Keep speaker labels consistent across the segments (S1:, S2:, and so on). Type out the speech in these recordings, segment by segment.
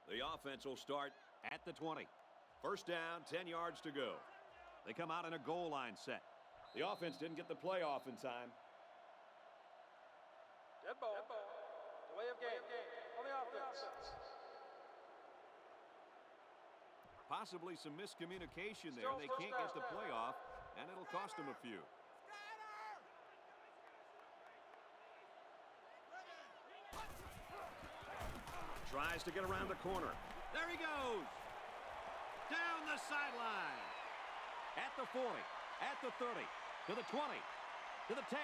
S1: The offense will start at the 20. First down, 10 yards to go. They come out in a goal line set. The offense didn't get the play off in time.
S2: Dead ball. Delay of game on the offense.
S1: Possibly some miscommunication there. They can't get the play off, and it'll cost them a few. Tries to get around the corner. There he goes. Down the sideline. At the 40, at the 30, to the 20, to the 10.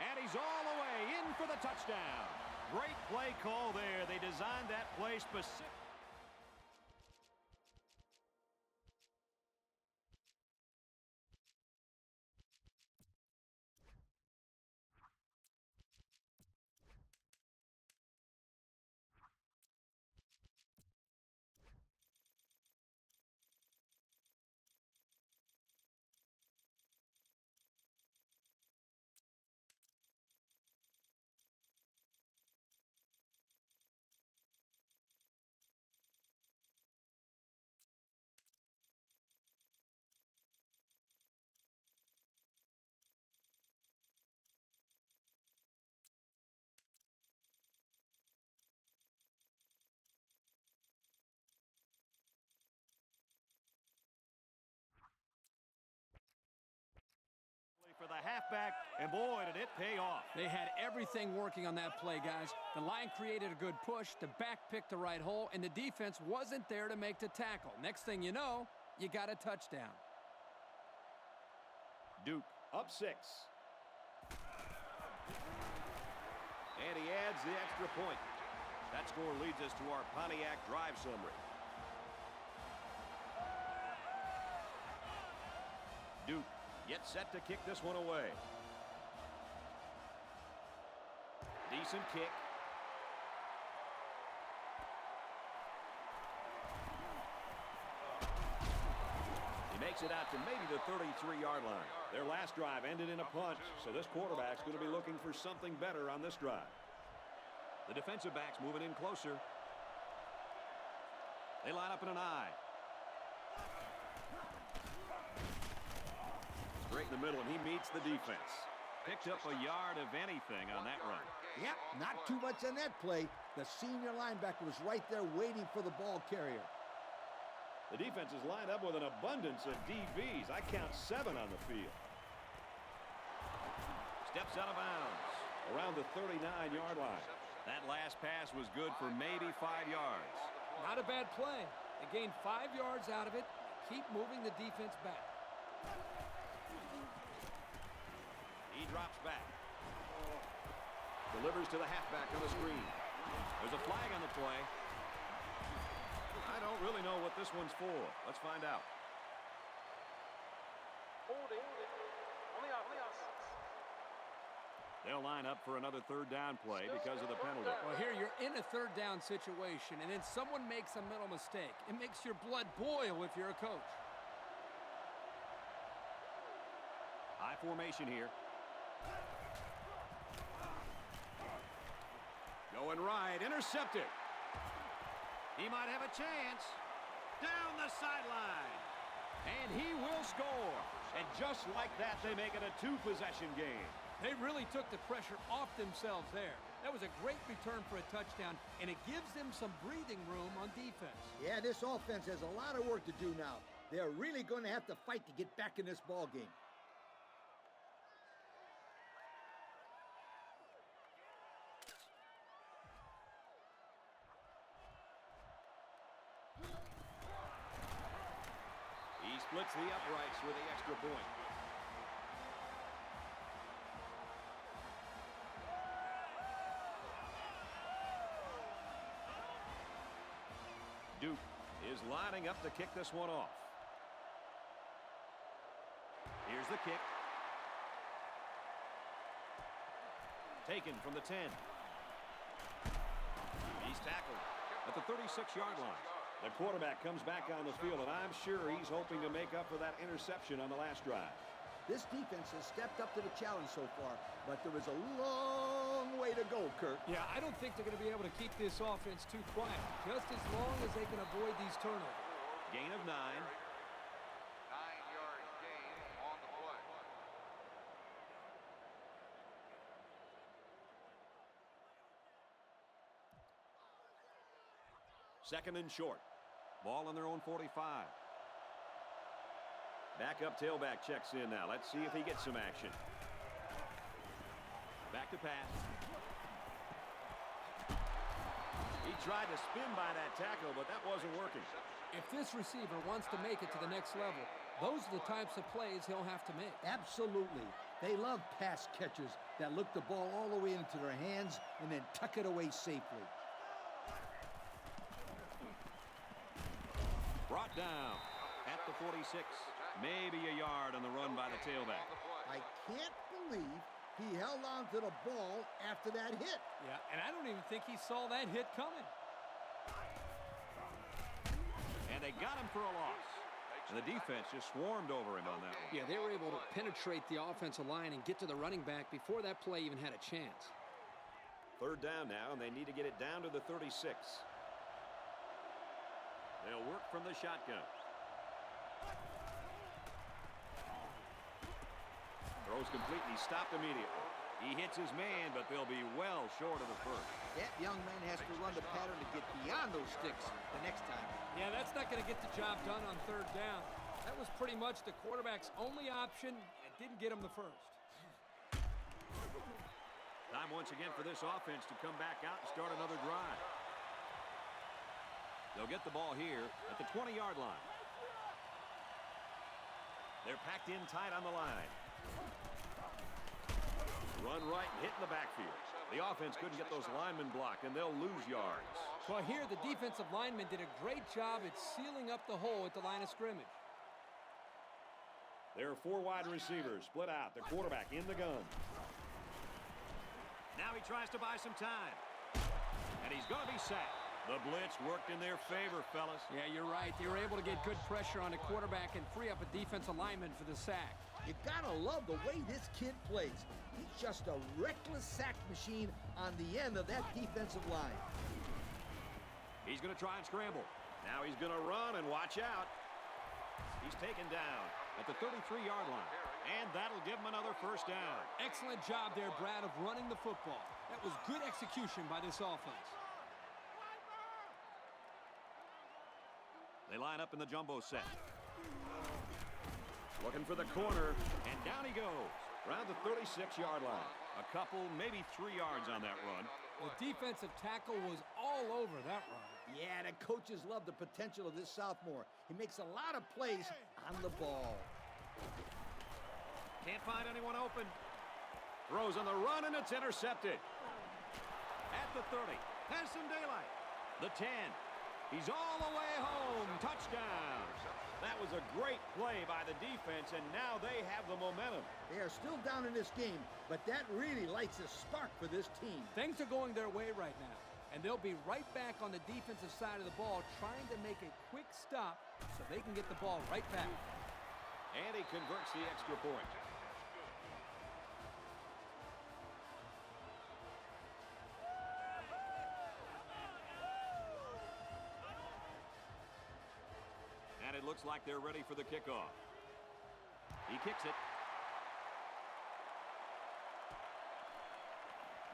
S1: And he's all the way in for the touchdown. Great play call there. They designed that play specifically. For the halfback, and boy, did it pay off.
S3: They had everything working on that play, guys. The line created a good push, the back picked the right hole, and the defense wasn't there to make the tackle. Next thing you know, you got a touchdown.
S1: Duke up 6. And he adds the extra point. That score leads us to our Pontiac drive summary. Duke yet set to kick this one away. Decent kick. He makes it out to maybe the 33-yard line. Their last drive ended in a punt, so this quarterback's going to be looking for something better on this drive. The defensive back's moving in closer. They line up in an I. Straight in the middle, and he meets the defense. Picked up a yard of anything on that run.
S4: Yep, not too much on that play. The senior linebacker was right there waiting for the ball carrier.
S1: The defense is lined up with an abundance of DBs. I count 7 on the field. Steps out of bounds around the 39-yard line. That last pass was good for maybe 5 yards.
S3: Not a bad play. They gained 5 yards out of it. Keep moving the defense back.
S1: He drops back. Delivers to the halfback on the screen. There's a flag on the play. I don't really know what this one's for. Let's find out.
S2: Holding on the offense.
S1: They'll line up for another third down play because of the penalty.
S3: Well, here you're in a third down situation, and then someone makes a mental mistake. It makes your blood boil if you're a coach.
S1: High formation here. Going right, intercepted. He might have a chance. Down the sideline. And he will score. And just like that, they make it a 2-possession game.
S3: They really took the pressure off themselves there. That was a great return for a touchdown, and it gives them some breathing room on defense.
S4: Yeah, this offense has a lot of work to do now. They're really going to have to fight to get back in this ball game.
S1: He splits the uprights with the extra point. Duke is lining up to kick this one off. Here's the kick. Taken from the 10. He's tackled at the 36-yard line. The quarterback comes back on the field, and I'm sure he's hoping to make up for that interception on the last drive.
S4: This defense has stepped up to the challenge so far, but there is a long long way to go, Kirk.
S3: Yeah, I don't think they're going to be able to keep this offense too quiet, just as long as they can avoid these turnovers.
S1: Gain of 9.
S2: 9-yard gain on the play.
S1: Second and short. Ball on their own 45. Backup tailback checks in now. Let's see if he gets some action. Back to pass. He tried to spin by that tackle, but that wasn't working.
S3: If this receiver wants to make it to the next level, those are the types of plays he'll have to make.
S4: Absolutely. They love pass catchers that look the ball all the way into their hands and then tuck it away safely.
S1: Brought down at the 46. Maybe a yard on the run by the tailback.
S4: I can't believe he held on to the ball after that hit.
S3: Yeah, and I don't even think he saw that hit coming.
S1: And they got him for a loss. And the defense just swarmed over him on that one.
S3: Yeah, they were able to penetrate the offensive line and get to the running back before that play even had a chance.
S1: Third down now, and they need to get it down to the 36. They'll work from the shotgun. Throws completely stopped immediately. He hits his man, but they'll be well short of the first.
S4: That young man has to run the pattern to get beyond those sticks the next time.
S3: Yeah, that's not going to get the job done on third down. That was pretty much the quarterback's only option. It didn't get him the first.
S1: Time once again for this offense to come back out and start another drive. They'll get the ball here at the 20-yard line. They're packed in tight on the line. Run right and hit in the backfield. The offense couldn't get those linemen blocked, and they'll lose yards.
S3: Well, here the defensive lineman did a great job at sealing up the hole at the line of scrimmage.
S1: There are 4 wide receivers split out. The quarterback in the gun. Now he tries to buy some time. And he's going to be sacked. The blitz worked in their favor, fellas.
S3: Yeah, you're right. They were able to get good pressure on the quarterback and free up a defensive lineman for the sack.
S4: You gotta love the way this kid plays. He's just a reckless sack machine on the end of that defensive line.
S1: He's going to try and scramble. Now he's going to run, and watch out. He's taken down at the 33-yard line. And that'll give him another first down.
S3: Excellent job there, Brad, of running the football. That was good execution by this offense.
S1: They line up in the jumbo set. Looking for the corner, and down he goes. Around the 36-yard line. A couple, maybe 3 yards on that run.
S3: The defensive tackle was all over that run.
S4: Yeah, the coaches love the potential of this sophomore. He makes a lot of plays on the ball.
S1: Can't find anyone open. Throws on the run, and it's intercepted. At the 30. Has some daylight. The 10. He's all the way home. Touchdown. That was a great play by the defense, and now they have the momentum.
S4: They are still down in this game, but that really lights a spark for this team.
S3: Things are going their way right now, and they'll be right back on the defensive side of the ball trying to make a quick stop so they can get the ball right back.
S1: And he converts the extra point. And it looks like they're ready for the kickoff. He kicks it.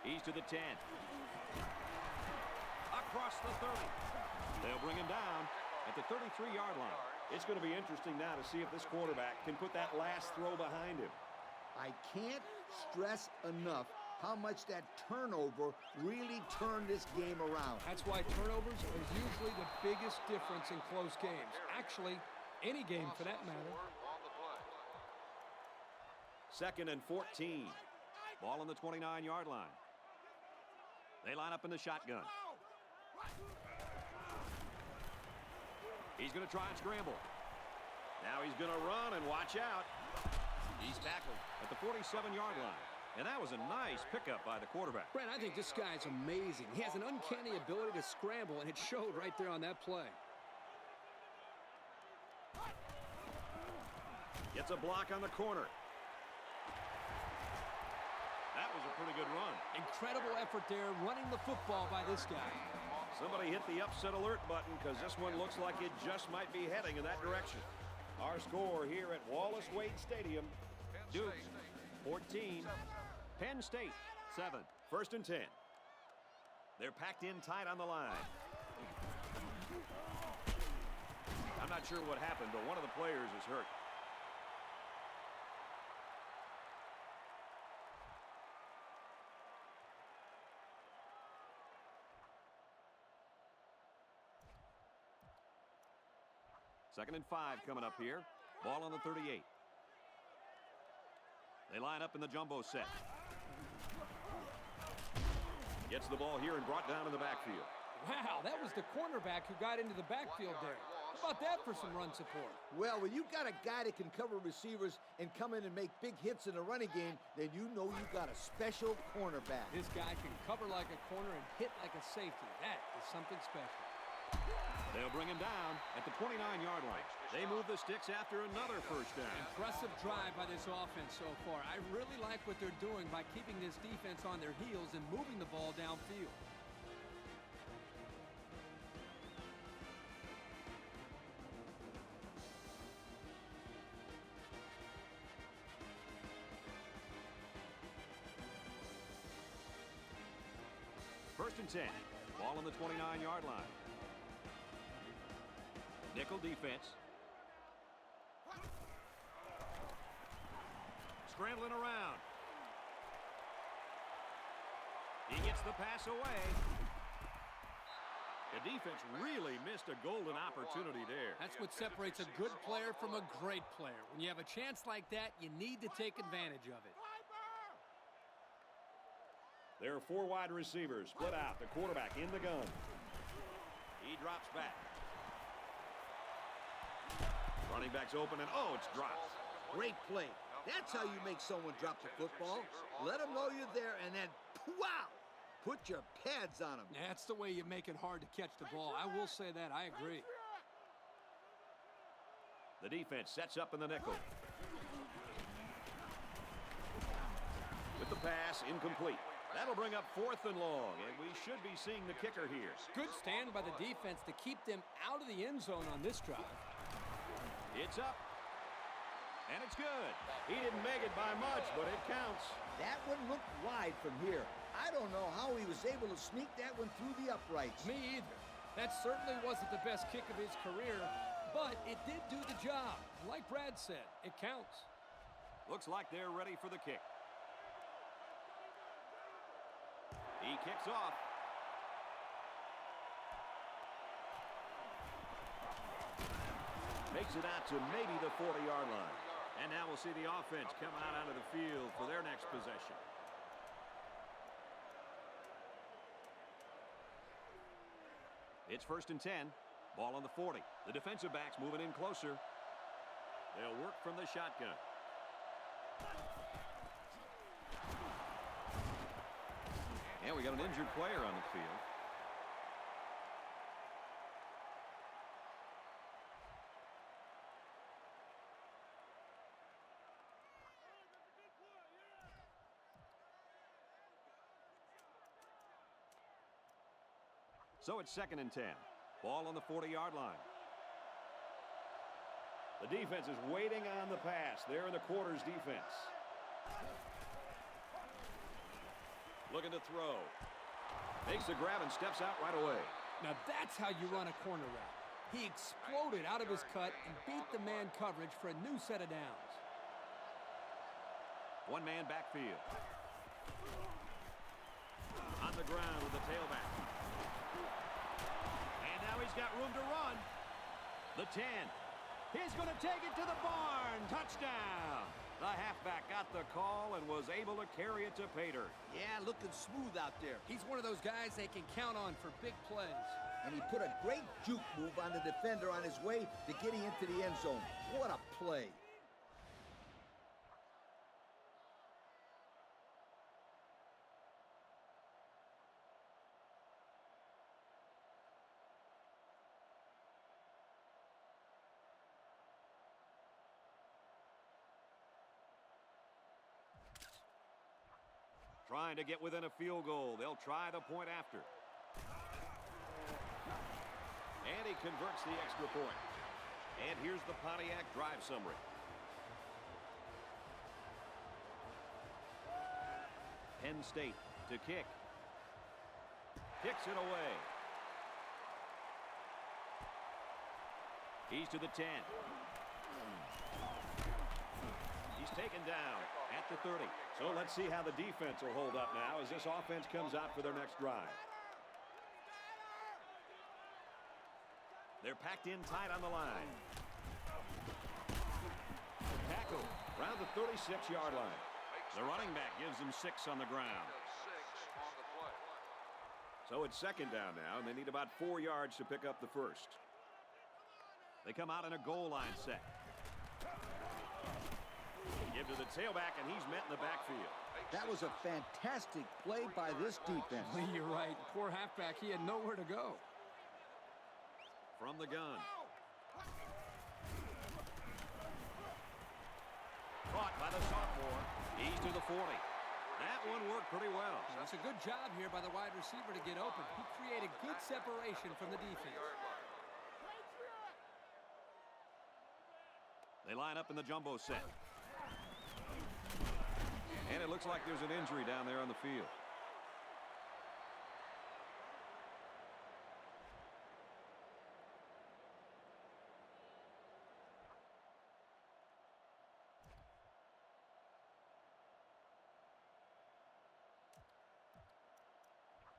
S1: He's to the 10. Across the 30. They'll bring him down at the 33-yard line. It's going to be interesting now to see if this quarterback can put that last throw behind him.
S4: I can't stress enough how much that turnover really turned this game around.
S3: That's why turnovers are usually the biggest difference in close games. Actually, any game for that matter.
S1: Second and 14. Ball on the 29-yard line. They line up in the shotgun. He's going to try and scramble. Now he's going to run, and watch out. He's tackled at the 47-yard line. And that was a nice pickup by the quarterback.
S3: Brent, I think this guy's amazing. He has an uncanny ability to scramble, and it showed right there on that play. Gets
S1: a block on the corner. That was a pretty good run.
S3: Incredible effort there running the football by this guy.
S1: Somebody hit the upset alert button because this one looks like it just might be heading in that direction. Our score here at Wallace Wade Stadium, Duke 14, Penn State 7. First and 10. They're packed in tight on the line. I'm not sure what happened, but one of the players is hurt. Second and 5 coming up here. Ball on the 38. They line up in the jumbo set. Gets the ball here and brought down in the backfield.
S3: Wow, that was the cornerback who got into the backfield there. How about that for some run support?
S4: Well, when you've got a guy that can cover receivers and come in and make big hits in the running game, then you know you've got a special cornerback.
S3: This guy can cover like a corner and hit like a safety. That is something special.
S1: They'll bring him down at the 29-yard line. They move the sticks after another first down.
S3: Impressive drive by this offense so far. I really like what they're doing by keeping this defense on their heels and moving the ball downfield.
S1: First and 10. Ball on the 29-yard line. Nickel defense. Scrambling around. He gets the pass away. The defense really missed a golden opportunity there.
S3: That's what separates a good player from a great player. When you have a chance like that, you need to take advantage of it.
S1: There are 4 wide receivers split out. The quarterback in the gun. He drops back. Running back's open, and oh, it's dropped.
S4: Great play. That's how you make someone drop the football. Let them know you're there, and then, wow, put your pads on them.
S3: That's the way you make it hard to catch the ball. I will say that. I agree.
S1: The defense sets up in the nickel. With the pass, incomplete. That'll bring up 4th and long, and we should be seeing the kicker here.
S3: Good stand by the defense to keep them out of the end zone on this drive.
S1: It's up, and it's good. He didn't make it by much, but it counts.
S4: That one looked wide from here. I don't know how he was able to sneak that one through the uprights.
S3: Me either. That certainly wasn't the best kick of his career, but it did do the job. Like Brad said, it counts.
S1: Looks like they're ready for the kick. He kicks off. Makes it out to maybe the 40-yard line. And now we'll see the offense come out onto the field for their next possession. It's first and 10. Ball on the 40. The defensive backs moving in closer. They'll work from the shotgun. And we got an injured player on the field. So it's second and 10. Ball on the 40-yard line. The defense is waiting on the pass. They're in the quarters defense. Looking to throw. Makes the grab and steps out right away.
S3: Now that's how you run a corner route. He exploded out of his cut and beat the man coverage for a new set of downs. One-man backfield. On the ground with the tailback. And now he's got room to run. The 10. He's going to take it to the barn. Touchdown. The halfback got the call and was able to carry it to Pater.
S4: Yeah, looking smooth out there.
S3: He's one of those guys they can count on for big plays.
S4: And he put a great juke move on the defender on his way to getting into the end zone. What a play.
S3: Trying to get within a field goal. They'll try the point after. And he converts the extra point. And here's the Pontiac drive summary. Penn State to kick. Kicks it away. He's to the 10. He's taken down at the 30. So let's see how the defense will hold up now as this offense comes out for their next drive. They're packed in tight on the line. Tackle around the 36-yard line. The running back gives them 6 on the ground. So it's second down now, and they need about 4 yards to pick up the first. They come out in a goal line set. Give to the tailback, and he's met in the backfield.
S4: That was a fantastic play by this defense.
S5: You're right. Poor halfback, he had nowhere to go.
S3: From the gun. Caught by the sophomore. He's to the 40. That one worked pretty well.
S5: It's a good job here by the wide receiver to get open. He created good separation from the defense.
S3: They line up in the jumbo set. And it looks like there's an injury down there on the field.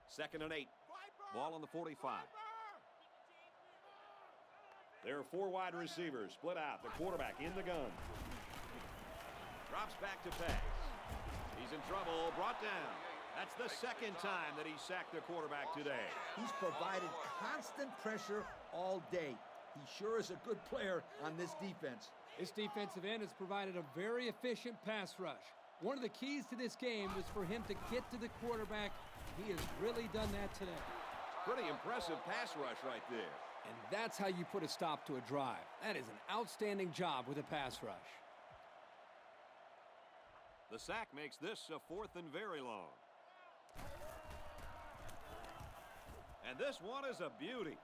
S3: Second and 8. Ball on the 45. There are 4 wide receivers split out. The quarterback in the gun. Drops back to pass. He's in trouble. Brought down. That's the second time that he sacked the quarterback today.
S4: He's provided constant pressure all day. He sure is a good player on this defense.
S5: This defensive end has provided a very efficient pass rush. One of the keys to this game was for him to get to the quarterback. He has really done that today.
S3: Pretty impressive pass rush right there.
S5: And that's how you put a stop to a drive. That is an outstanding job with a pass rush.
S3: The sack makes this a 4th and very long. And this one is a beauty.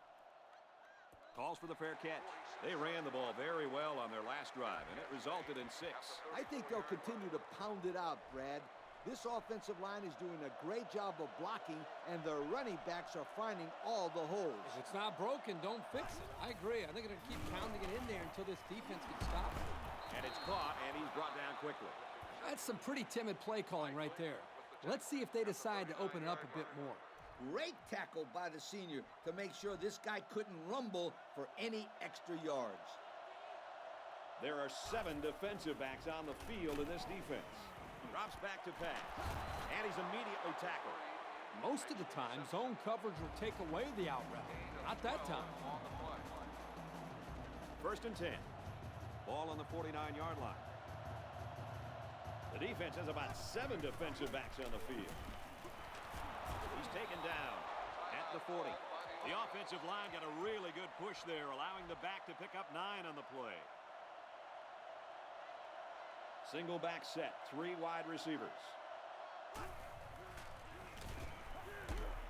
S3: Calls for the fair catch. They ran the ball very well on their last drive, and it resulted in 6.
S4: I think they'll continue to pound it out, Brad. This offensive line is doing a great job of blocking, and their running backs are finding all the holes.
S5: If it's not broken, don't fix it. I agree. I think they're going to keep pounding it in there until this defense can stop it.
S3: And it's caught, and he's brought down quickly.
S5: That's some pretty timid play calling right there. Let's see if they decide to open it up a bit more.
S4: Great tackle by the senior to make sure this guy couldn't rumble for any extra yards.
S3: There are 7 defensive backs on the field in this defense. Drops back to pass, and he's immediately tackled.
S5: Most of the time, zone coverage will take away the out route. Not that time.
S3: First and 10. Ball on the 49-yard line. The defense has about 7 defensive backs on the field. He's taken down at the 40. The offensive line got a really good push there, allowing the back to pick up 9 on the play. Single back set, 3 wide receivers.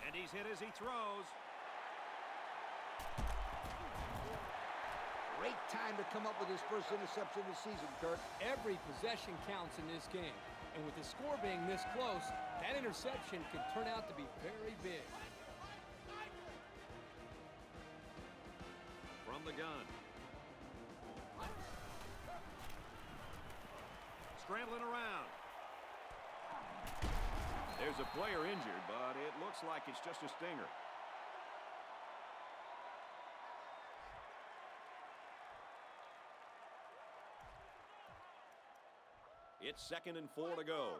S3: And he's hit as he throws.
S4: Great time to come up with his first interception of the season, Kirk.
S5: Every possession counts in this game. And with the score being this close, that interception can turn out to be very big.
S3: From the gun. Scrambling around. There's a player injured, but it looks like it's just a stinger. It's 2nd and 4 to go.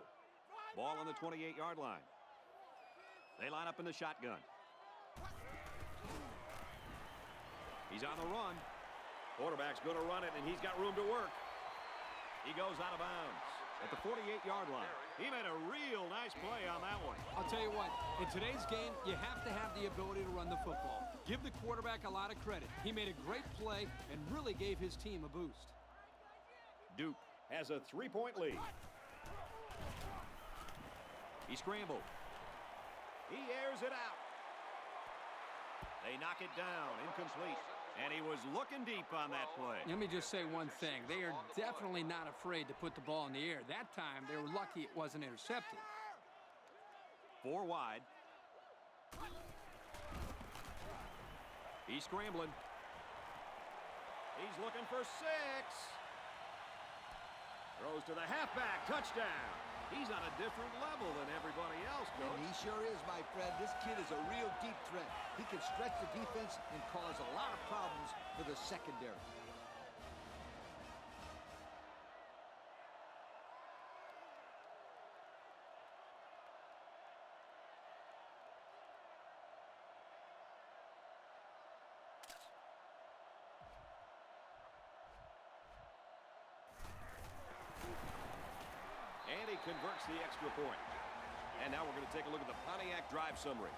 S3: Ball on the 28-yard line. They line up in the shotgun. He's on the run. Quarterback's going to run it, and he's got room to work. He goes out of bounds at the 48-yard line. He made a real nice play on that one.
S5: I'll tell you what, in today's game, you have to have the ability to run the football. Give the quarterback a lot of credit. He made a great play and really gave his team a boost.
S3: Duke has a 3-point lead. He scrambled. He airs it out. They knock it down, incomplete. And he was looking deep on that play.
S5: Let me just say one thing. They are definitely not afraid to put the ball in the air. That time, they were lucky it wasn't intercepted.
S3: 4 wide. He's scrambling. He's looking for 6. Throws to the halfback. Touchdown. He's on a different level than everybody else, Coach.
S4: And he sure is, my friend. This kid is a real deep threat. He can stretch the defense and cause a lot of problems for the secondary.
S3: And he converts the extra point. And now we're going to take a look at the Pontiac drive summary.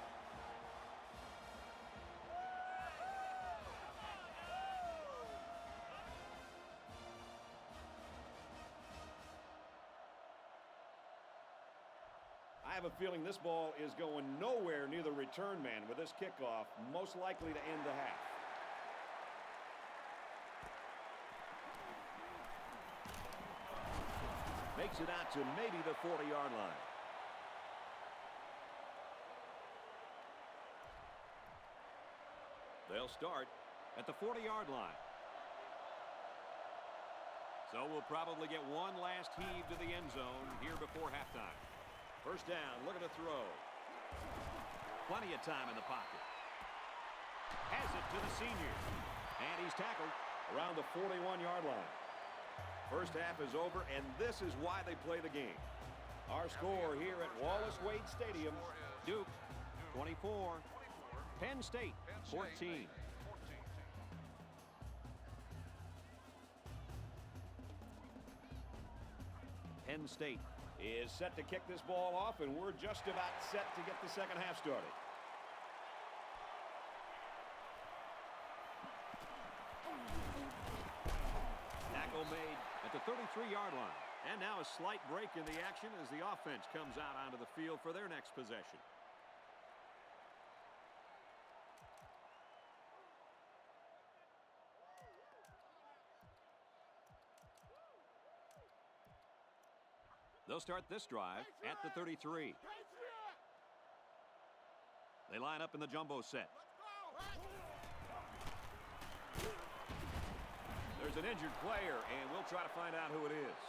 S3: I have a feeling this ball is going nowhere near the return man with this kickoff, most likely to end the half. Makes it out to maybe the 40-yard line. They'll start at the 40-yard line. So we'll probably get one last heave to the end zone here before halftime. First down, look at the throw. Plenty of time in the pocket. Has it to the senior. And he's tackled around the 41-yard line. First half is over, and this is why they play the game. Our score here at Wallace Wade Stadium, Duke 24, Penn State 14. Penn State is set to kick this ball off, and we're just about set to get the second half started. Tackle made at the 33-yard line. And now a slight break in the action as the offense comes out onto the field for their next possession. They'll start this drive at the 33. They line up in the jumbo set. There's an injured player, and we'll try to find out who it is.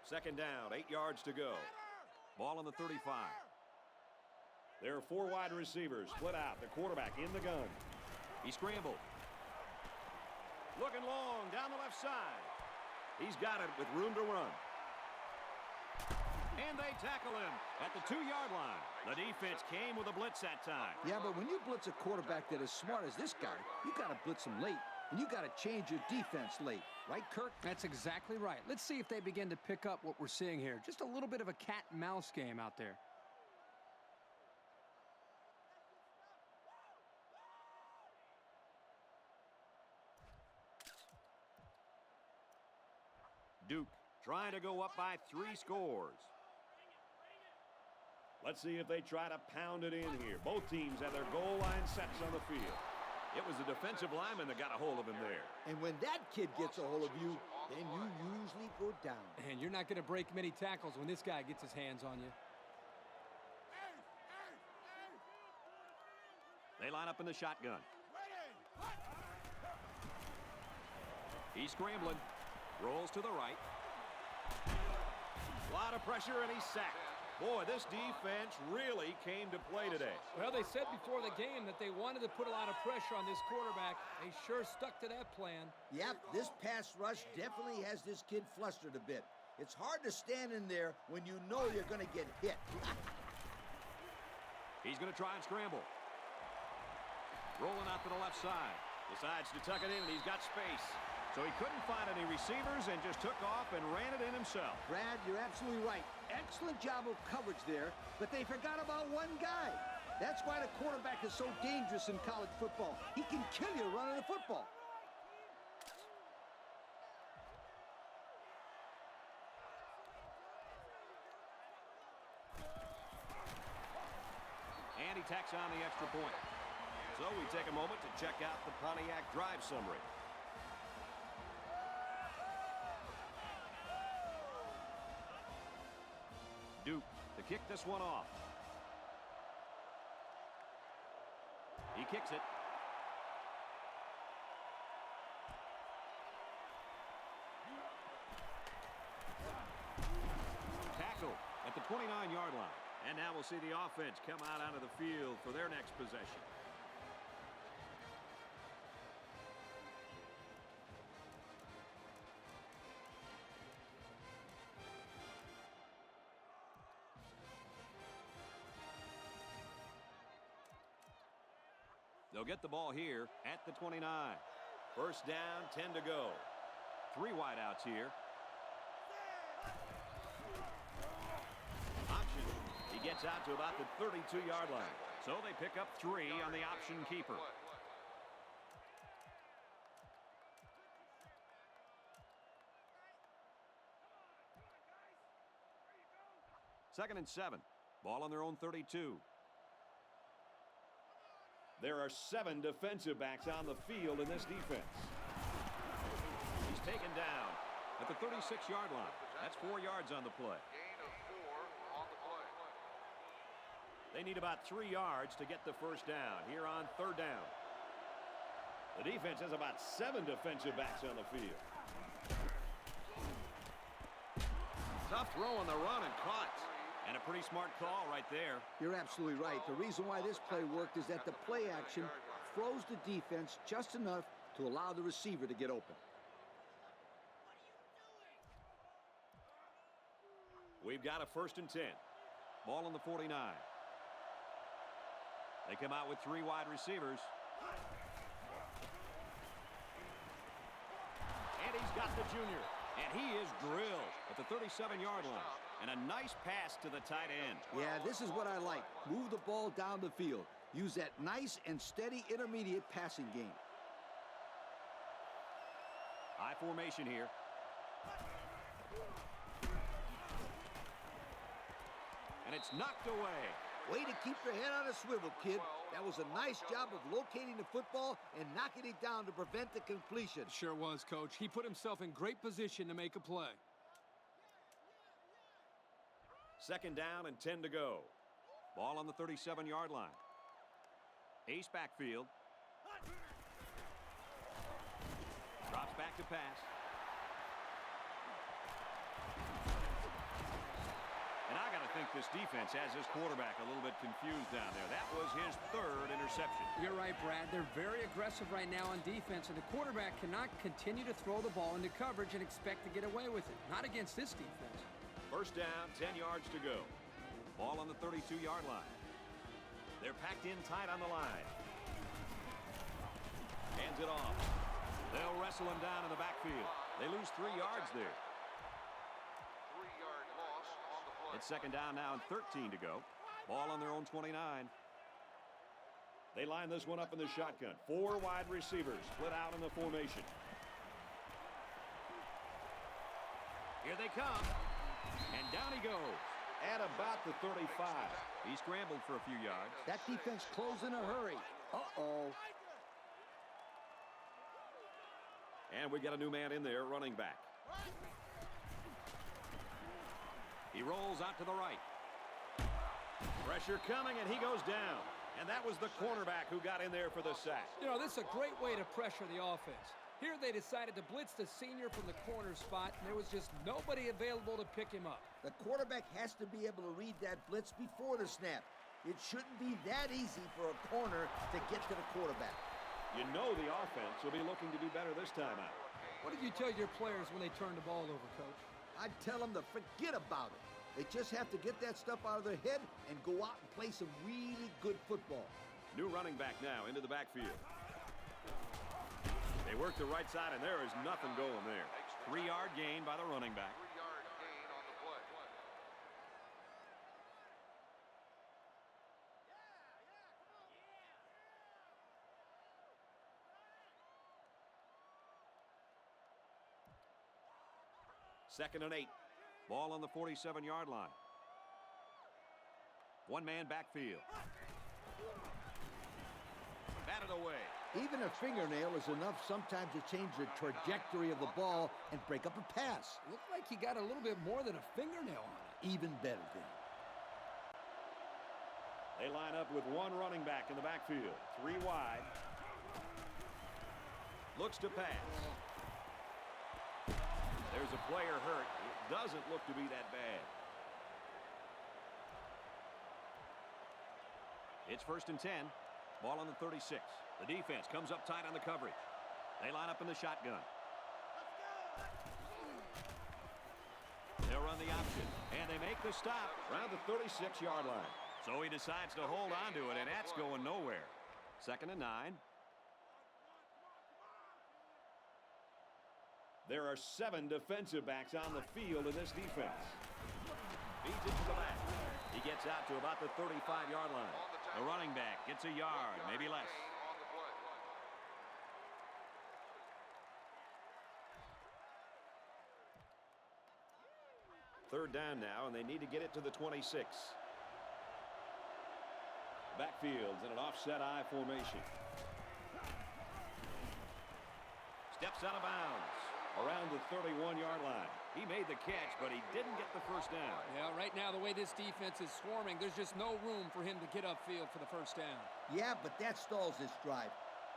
S3: Second down, 8 yards to go. Ball on the 35. There are 4 wide receivers split out. The quarterback in the gun. He scrambled. Looking long down the left side. He's got it with room to run. And they tackle him at the 2-yard line. The defense came with a blitz that time.
S4: Yeah, but when you blitz a quarterback that is smart as this guy, you got to blitz him late. And you got to change your defense late. Right, Kirk?
S5: That's exactly right. Let's see if they begin to pick up what we're seeing here. Just a little bit of a cat-and-mouse game out there.
S3: Duke trying to go up by 3 scores. Let's see if they try to pound it in here. Both teams have their goal line sets on the field. It was the defensive lineman that got a hold of him there.
S4: And when that kid gets a hold of you, then you usually go down.
S5: And you're not going to break many tackles when this guy gets his hands on you.
S3: They line up in the shotgun. He's scrambling. Rolls to the right. A lot of pressure, and he's sacked. Boy, this defense really came to play today.
S5: Well, they said before the game that they wanted to put a lot of pressure on this quarterback. They sure stuck to that plan.
S4: Yep, this pass rush definitely has this kid flustered a bit. It's hard to stand in there when you know you're going to get hit.
S3: He's going to try and scramble. Rolling out to the left side. Decides to tuck it in, and he's got space. So he couldn't find any receivers and just took off and ran it in himself.
S4: Brad, you're absolutely right. Excellent job of coverage there, but they forgot about one guy. That's why the quarterback is so dangerous in college football. He can kill you running the football.
S3: And he tacks on the extra point. So we take a moment to check out the Pontiac drive summary. Duke to kick this one off. He kicks it. Tackle at the 29-yard line. And now we'll see the offense come out onto the field for their next possession. They'll get the ball here at the 29. First down, 10 to go. 3 wideouts here. Option. He gets out to about the 32-yard line. So they pick up 3 on the option keeper. Second and 7. Ball on their own 32. There are 7 defensive backs on the field in this defense. He's taken down at the 36-yard line. That's 4 yards on the play.
S2: Gain of 4 on the play.
S3: They need about 3 yards to get the first down here on third down. The defense has about 7 defensive backs on the field. Tough throw on the run and caught. And a pretty smart call right there.
S4: You're absolutely right. The reason why this play worked is that the play action froze the defense just enough to allow the receiver to get open.
S3: We've got a first and 10. Ball on the 49. They come out with 3 wide receivers. And he's got the junior. And he is drilled at the 37-yard line. And a nice pass to the tight end.
S4: Yeah, this is what I like. Move the ball down the field. Use that nice and steady intermediate passing game.
S3: High formation here. And it's knocked away.
S4: Way to keep your head on a swivel, kid. That was a nice job of locating the football and knocking it down to prevent the completion.
S5: Sure was, Coach. He put himself in great position to make a play.
S3: Second down and 10 to go. Ball on the 37-yard line. Ace backfield. Drops back to pass. And I got to think this defense has his quarterback a little bit confused down there. That was his 3rd interception.
S5: You're right, Brad. They're very aggressive right now on defense, and the quarterback cannot continue to throw the ball into coverage and expect to get away with it. Not against this defense.
S3: First down, 10 yards to go. Ball on the 32-yard line. They're packed in tight on the line. Hands it off. They'll wrestle him down in the backfield. They lose 3 yards there.
S2: 3-yard loss on the play.
S3: It's second down now and 13 to go. Ball on their own 29. They line this one up in the shotgun. 4 wide receivers split out in the formation. Here they come. And down he goes at about the 35. He scrambled for a few yards.
S4: That defense closed in a hurry. Uh-oh.
S3: And we got a new man in there, running back. He rolls out to the right. Pressure coming, and he goes down. And that was the cornerback who got in there for the sack.
S5: You know, this is a great way to pressure the offense. Here they decided to blitz the senior from the corner spot, and there was just nobody available to pick him up.
S4: The quarterback has to be able to read that blitz before the snap. It shouldn't be that easy for a corner to get to the quarterback.
S3: You know the offense will be looking to do better this time out.
S5: What did you tell your players when they turned the ball over, Coach?
S4: I'd tell them to forget about it. They just have to get that stuff out of their head and go out and play some really good football.
S3: New running back now into the backfield. They work the right side, and there is nothing going there. 3-yard gain by the running back.
S2: 3-yard gain on the play.
S3: Second and 8. Ball on the 47-yard line. 1-man backfield. Batted away.
S4: Even a fingernail is enough sometimes to change the trajectory of the ball and break up a pass.
S5: Looked like he got a little bit more than a fingernail on it.
S4: Even better then.
S3: They line up with one running back in the backfield. 3 wide. Looks to pass. There's a player hurt. It doesn't look to be that bad. It's 1st and 10. Ball on the 36. The defense comes up tight on the coverage. They line up in the shotgun. They'll run the option, and they make the stop around the 36-yard line. So he decides to hold on to it, and that's going nowhere. 2nd and 9. There are 7 defensive backs on the field in this defense. Feeds it to the left. He gets out to about the 35-yard line. The running back gets a yard, maybe less. Third down now, and they need to get it to the 26. Backfields in an offset I formation. Steps out of bounds around the 31-yard line. He made the catch, but he didn't get the first down.
S5: Yeah, right now, the way this defense is swarming, there's just no room for him to get upfield for the first down.
S4: Yeah, but that stalls this drive.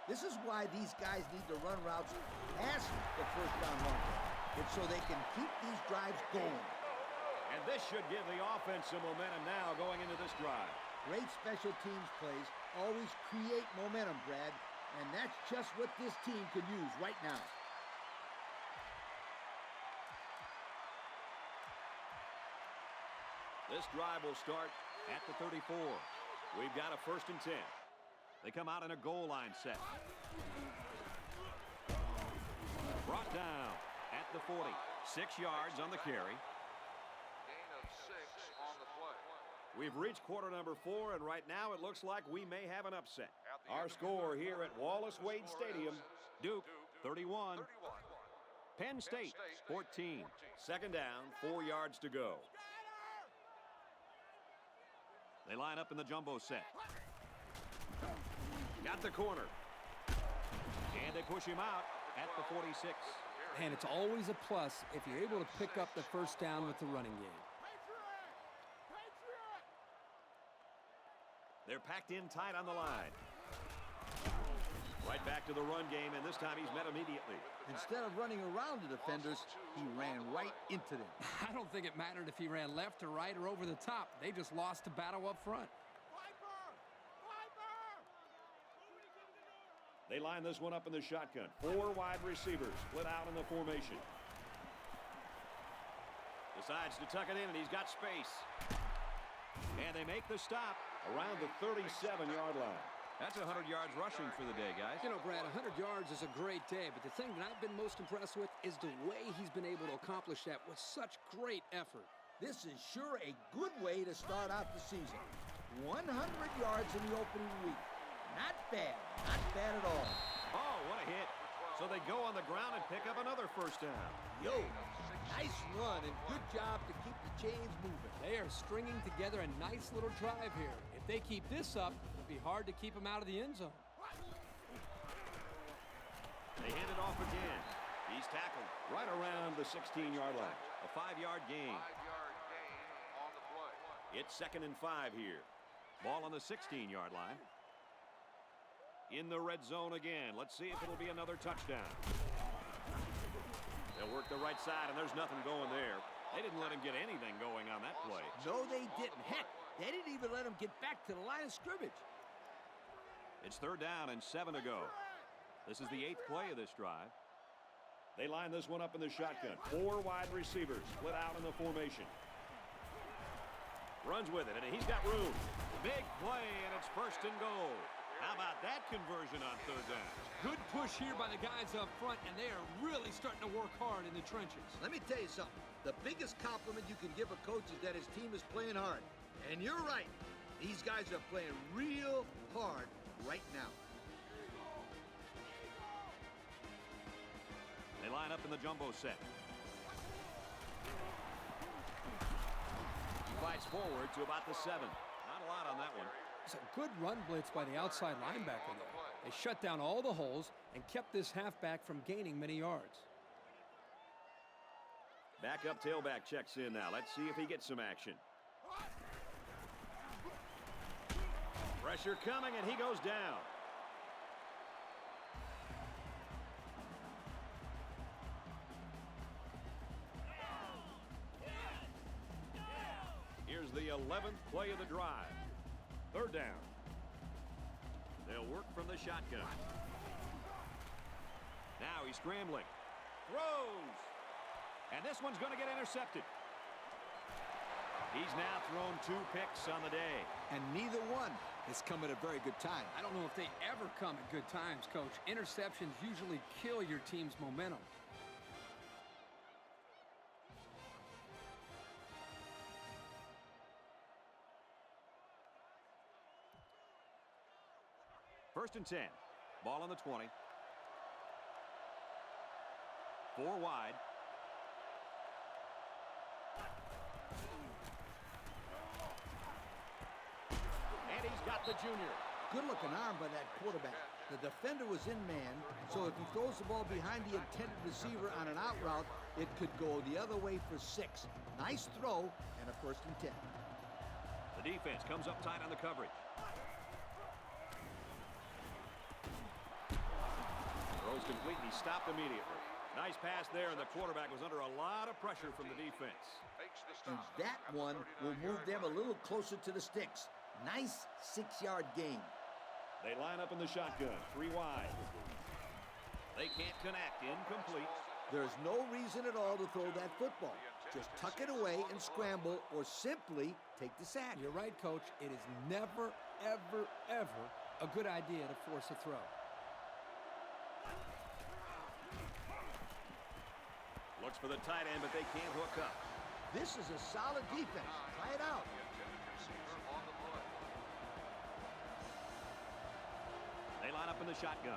S4: This is why these guys need to run routes past the first down marker. It's so they can keep these drives going.
S3: And this should give the offense some momentum now going into this drive.
S4: Great special teams plays always create momentum, Brad. And that's just what this team could use right now.
S3: This drive will start at the 34. We've got a 1st and 10. They come out in a goal line set. Brought down at the 40. 6 yards on the carry.
S2: Gain of 6 on the play.
S3: We've reached quarter number 4, and right now it looks like we may have an upset. Our score here at Wallace Wade Stadium, Duke 31, Penn State 14. 2nd down, 4 yards to go. They line up in the jumbo set. Got the corner. And they push him out at the 46.
S5: And it's always a plus if you're able to pick up the first down with the running game.
S3: They're packed in tight on the line. Right back to the run game, and this time he's met immediately.
S4: Instead of running around the defenders, he ran right into them.
S5: I don't think it mattered if he ran left or right or over the top. They just lost the battle up front.
S3: They line this one up in the shotgun. 4 wide receivers split out in the formation. Decides to tuck it in, and he's got space. And they make the stop around the 37-yard line. That's 100 yards rushing for the day, guys.
S5: You know, Brad, 100 yards is a great day, but the thing that I've been most impressed with is the way he's been able to accomplish that with such great effort.
S4: This is sure a good way to start out the season. 100 yards in the opening week. Not bad. Not bad at all.
S3: Oh, what a hit. So they go on the ground and pick up another first down.
S4: Yo, nice run and good job to keep the chains moving.
S5: They are stringing together a nice little drive here. If they keep this up, it'll be hard to keep them out of the end zone.
S3: They hand it off again. He's tackled right around the 16-yard line. A 5-yard gain.
S2: 5-yard gain on the play.
S3: It's 2nd and 5 here. Ball on the 16-yard line. In the red zone again. Let's see if it'll be another touchdown. They'll work the right side, and there's nothing going there. They didn't let him get anything going on that play.
S4: No, they didn't. Heck, they didn't even let him get back to the line of scrimmage.
S3: It's 3rd down and 7 to go. This is the 8th play of this drive. They line this one up in the shotgun. 4 wide receivers split out in the formation. Runs with it, and he's got room. Big play, and it's 1st and goal. How about that conversion on 3rd down?
S5: Good push here by the guys up front, and they are really starting to work hard in the trenches.
S4: Let me tell you something. The biggest compliment you can give a coach is that his team is playing hard. And you're right. These guys are playing real hard right now.
S3: They line up in the jumbo set. He fights forward to about the 7. Not a lot on that one.
S5: It's a good run blitz by the outside linebacker there. They shut down all the holes and kept this halfback from gaining many yards.
S3: Backup tailback checks in now. Let's see if he gets some action. Pressure coming, and he goes down. Here's the 11th play of the drive. Third down. They'll work from the shotgun. Now he's scrambling. Throws. And this one's going to get intercepted. He's now thrown 2 picks on the day.
S4: And neither one has come at a very good time.
S5: I don't know if they ever come at good times, Coach. Interceptions usually kill your team's momentum.
S3: First and 10. Ball on the 20. 4 wide. And he's got the junior.
S4: Good-looking arm by that quarterback. The defender was in man, so if he throws the ball behind the intended receiver on an out route, it could go the other way for 6. Nice throw and a first and 10.
S3: The defense comes up tight on the coverage. Throws complete, and he stopped immediately. Nice pass there, and the quarterback was under a lot of pressure from the defense.
S4: And that one will move them a little closer to the sticks. Nice 6-yard gain.
S3: They line up in the shotgun, 3 wide. They can't connect, incomplete.
S4: There's no reason at all to throw that football. Just tuck it away and scramble, or simply take the sack.
S5: You're right, Coach. It is never, ever, ever a good idea to force a throw.
S3: Looks for the tight end, but they can't hook up.
S4: This is a solid defense. Try it out.
S3: They line up in the shotgun.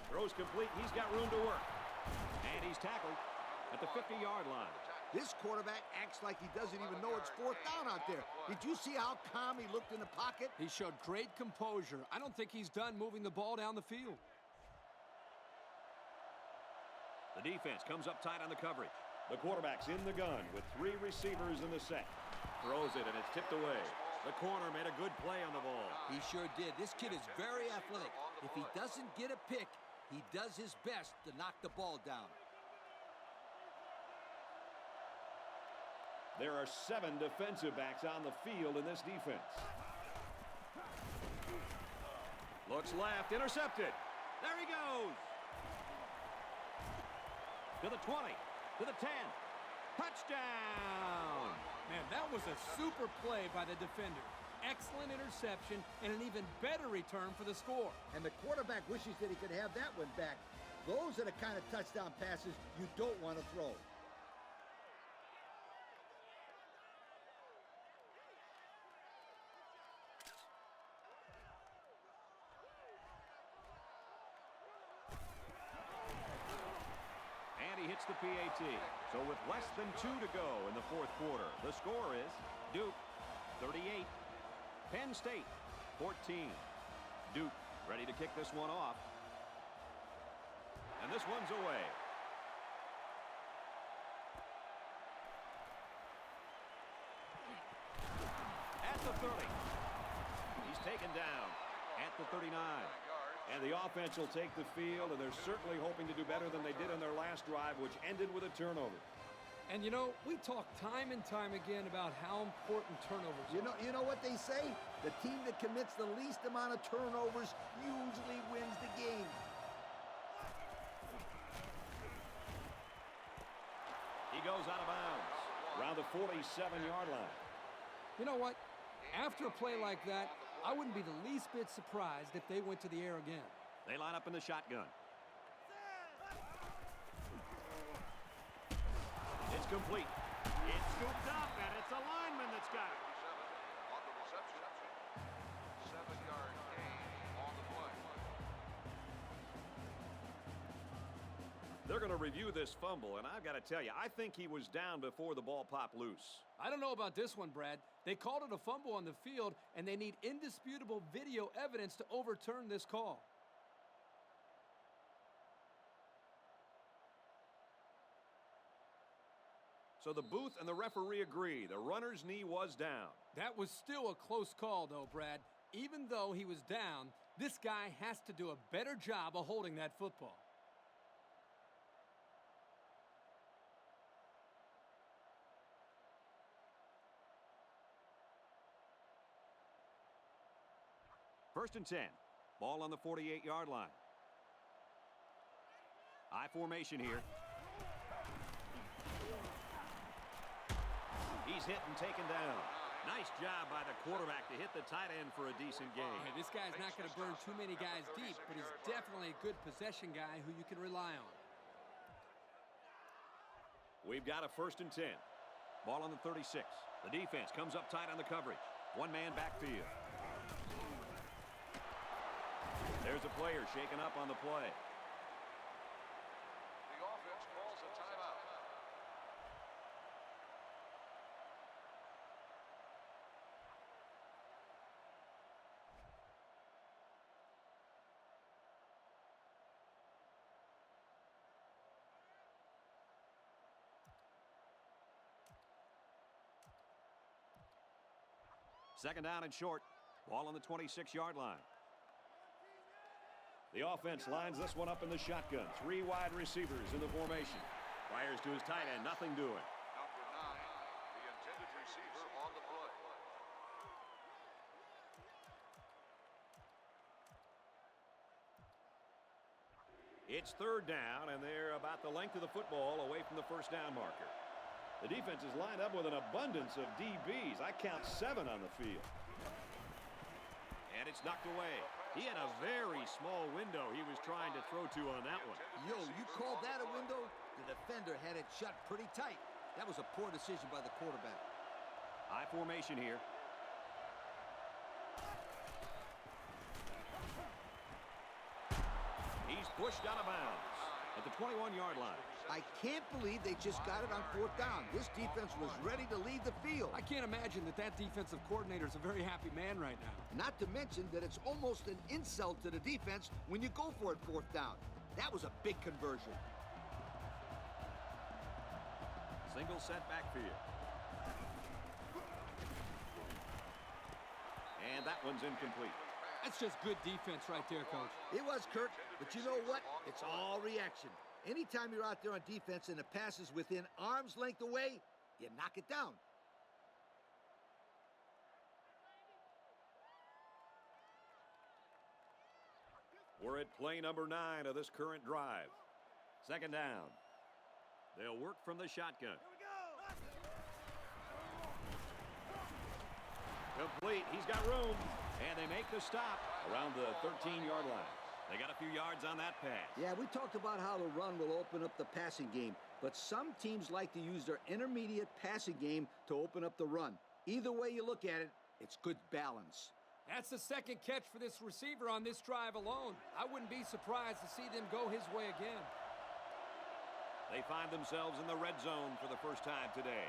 S3: Throws complete. He's got room to work. And he's tackled at the 50-yard line.
S4: This quarterback acts like he doesn't even know it's 4th down out there. Did you see how calm he looked in the pocket?
S5: He showed great composure. I don't think he's done moving the ball down the field.
S3: The defense comes up tight on the coverage. The quarterback's in the gun with 3 receivers in the set. Throws it, and it's tipped away. The corner made a good play on the ball.
S4: He sure did. This kid is very athletic. If he doesn't get a pick, he does his best to knock the ball down.
S3: There are 7 defensive backs on the field in this defense. Looks left, intercepted. There he goes. To the 20, to the 10. Touchdown!
S5: Man, that was a super play by the defender. Excellent interception and an even better return for the score.
S4: And the quarterback wishes that he could have that one back. Those are the kind of touchdown passes you don't want to throw.
S3: And he hits the PAT. So with less than 2 to go in the 4th quarter, the score is Duke 38, Penn State 14. Duke ready to kick this one off. And this one's away. At the 30. He's taken down at the 39. And the offense will take the field, and they're certainly hoping to do better than they did on their last drive, which ended with a turnover.
S5: And you know, we talk time and time again about how important turnovers are.
S4: You know what they say? The team that commits the least amount of turnovers usually wins the game.
S3: He goes out of bounds around the 47-yard line.
S5: You know what? After a play like that, I wouldn't be the least bit surprised if they went to the air again.
S3: They line up in the shotgun. It's complete. It's scooped up, and it's a lineman that's got it.
S2: On the reception. 7-yard gain on the play.
S3: They're going to review this fumble, and I've got to tell you, I think he was down before the ball popped loose.
S5: I don't know about this one, Brad. They called it a fumble on the field, and they need indisputable video evidence to overturn this call.
S3: So the booth and the referee agree. The runner's knee was down.
S5: That was still a close call, though, Brad. Even though he was down, this guy has to do a better job of holding that football.
S3: First and 10. Ball on the 48-yard line. I formation here. He's hit and taken down. Nice job by the quarterback to hit the tight end for a decent gain.
S5: Hey, this guy's not going to burn too many guys deep, but he's definitely a good possession guy who you can rely on.
S3: We've got a first and 10. Ball on the 36. The defense comes up tight on the coverage. One-man backfield. There's a player shaken up on the play.
S2: The offense calls a timeout.
S3: Second down and short. Ball on the 26-yard line. The offense lines this one up in the shotgun. Three wide receivers in the formation. Fires to his tight end. Nothing doing.
S2: Number 9, the intended receiver on the play.
S3: It's third down, and they're about the length of the football away from the first down marker. The defense is lined up with an abundance of DBs. I count 7 on the field. And it's knocked away. He had a very small window he was trying to throw to on that one.
S4: Yo, you called that a window? The defender had it shut pretty tight. That was a poor decision by the quarterback.
S3: I formation here. He's pushed out of bounds at the 21-yard line.
S4: I can't believe they just got it on fourth down. This defense was ready to leave the field.
S5: I can't imagine that defensive coordinator is a very happy man right now.
S4: Not to mention that it's almost an insult to the defense when you go for it fourth down. That was a big conversion.
S3: Single set backfield. And that one's incomplete.
S5: That's just good defense right there, Coach.
S4: It was, Kirk, but you know what? It's all reaction. Anytime you're out there on defense and the pass is within arm's length away, you knock it down.
S3: We're at play number 9 of this current drive. Second down. They'll work from the shotgun. Complete. He's got room. And they make the stop around the 13-yard line. They got a few yards on that pass.
S4: Yeah, we talked about how the run will open up the passing game, but some teams like to use their intermediate passing game to open up the run. Either way you look at it, it's good balance.
S5: That's the second catch for this receiver on this drive alone. I wouldn't be surprised to see them go his way again.
S3: They find themselves in the red zone for the first time today.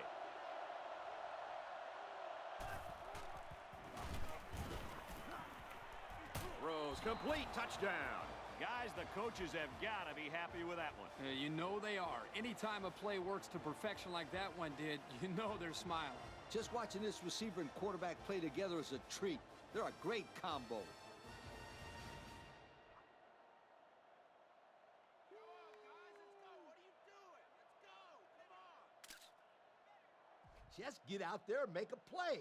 S3: Throws complete, touchdown. Guys, the coaches have got to be happy with that one.
S5: You know they are. Anytime a play works to perfection like that one did, you know they're smiling.
S4: Just watching this receiver and quarterback play together is a treat. They're a great combo. Just get out there and make a play.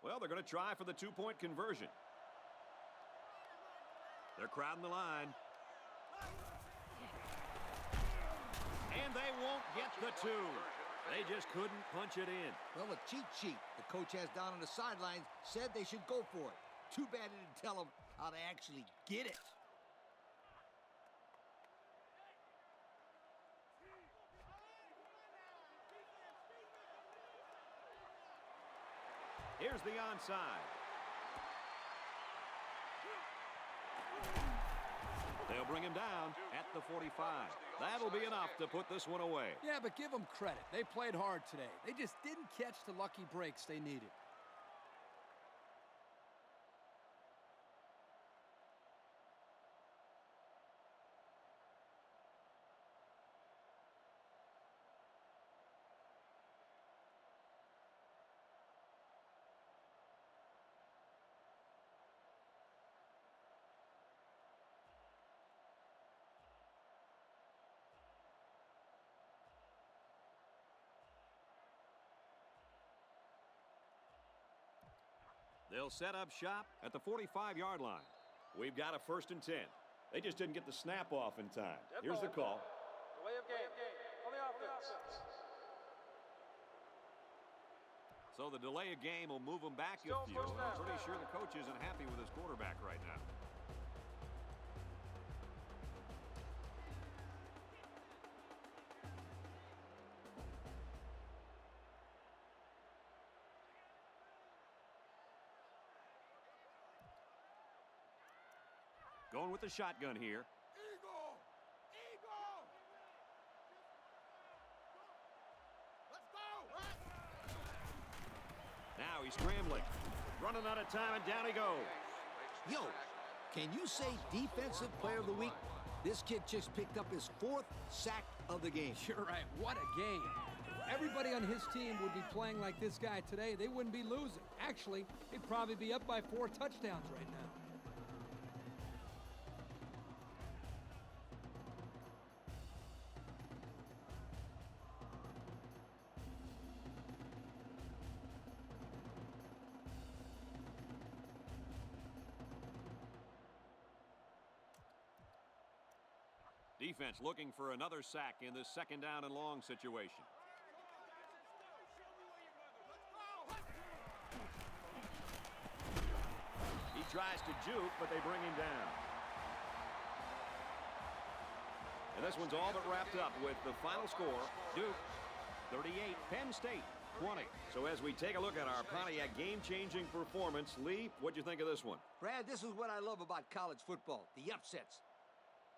S3: Well, they're going to try for the two-point conversion. They're crowding the line. And they won't get the 2. They just couldn't punch it in.
S4: Well, a cheat sheet the coach has down on the sidelines said they should go for it. Too bad he didn't tell them how to actually get it.
S3: Here's the onside. They'll bring him down at the 45. That'll be enough to put this one away.
S5: Yeah, but give them credit. They played hard today. They just didn't catch the lucky breaks they needed.
S3: They'll set up shop at the 45-yard line. We've got a 1st and 10. They just didn't get the snap off in time. Here's the call.
S2: Delay of game. On the offense.
S3: So the delay of game will move him back a few. I'm pretty sure the coach isn't happy with his quarterback right now. Going with the shotgun here.
S4: Eagle! Eagle! Let's go!
S3: Now he's scrambling. Running out of time, and down he goes.
S4: Yo, can you say defensive player of the week? This kid just picked up his 4th sack of the game.
S5: You're right. What a game. If everybody on his team would be playing like this guy today, they wouldn't be losing. Actually, they'd probably be up by 4 touchdowns right now.
S3: Defense looking for another sack in this 2nd down and long situation. He tries to juke, but they bring him down. And this one's all but wrapped up with the final score. Duke 38, Penn State 20. So as we take a look at our Pontiac game-changing performance, Lee, what'd you think of this one?
S4: Brad, this is what I love about college football, the upsets.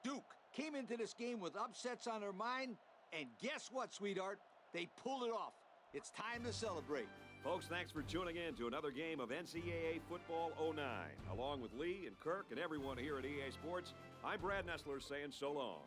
S4: Duke came into this game with upsets on their mind, and guess what, sweetheart? They pulled it off. It's time to celebrate.
S3: Folks, thanks for tuning in to another game of NCAA Football 09. Along with Lee and Kirk and everyone here at EA Sports, I'm Brad Nessler saying so long.